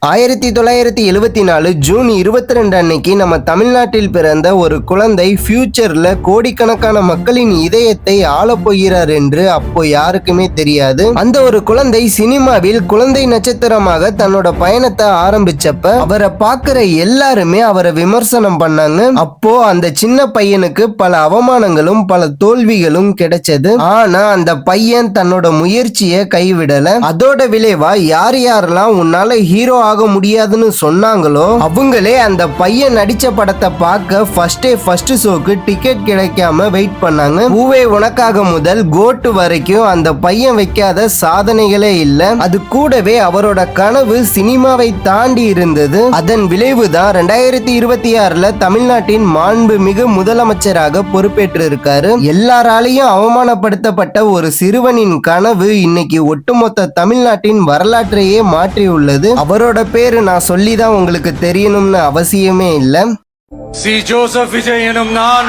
1974 June 22 அன்னைக்கு நம்ம தமிழ்நாட்டில் பிறந்த ஒரு குழந்தை ஃபியூச்சர்ல கோடிக்கணக்கான மக்களின் இதயத்தை ஆளப் போகிறார் என்று அப்போ யாருக்குமே தெரியாது. அந்த ஒரு குழந்தை சினிமாவில் குழந்தை நட்சத்திரமாக தன்னோட பயணத்தை ஆரம்பிச்சப்ப அவரை பார்க்கிற எல்லாருமே அவரை விமர்சனம் பண்ணாங்க. அப்போ அந்த சின்ன பையனுக்கு பல அவமானங்களும் பல தோல்விகளும் கிடைச்சது. ஆனா அந்த பையன் தன்னோட முயற்சியை கைவிடல. அதோட விளைவா யாரெல்லாம் உன்னால ஹீரோ ஆக முடியாதுன்னு சொன்னாங்களோ அவங்களே அந்த பையன் நடிச்ச படத்தை பார்க்க ஃபர்ஸ்ட் ஷோக்கு டிக்கெட் கிடைக்காம வெயிட் பண்ணாங்க. பூவே உனக்காக முதல் கோட்டு வரைக்கும் அந்த பையன் வைக்காத சாதனைகளே இல்ல. அது கூடவே அவரோட கனவு சினிமாவை தாண்டி இருந்தது. அதன் விளைவுதான் 2026 தமிழ்நாட்டின் மாண்புமிகு முதலமைச்சராக பொறுப்பேற்று இருக்காரு. எல்லாராலையும் அவமானப்படுத்தப்பட்ட ஒரு சிறுவனின் கனவு இன்னைக்கு ஒட்டுமொத்த தமிழ்நாட்டின் வரலாற்றையே மாற்றி உள்ளது. அவரோட பேரு நான் சொல்லிதான் உங்களுக்கு தெரியணும்னு அவசியமே இல்லை. சி ஜோசப் விஜய் எனும் நான்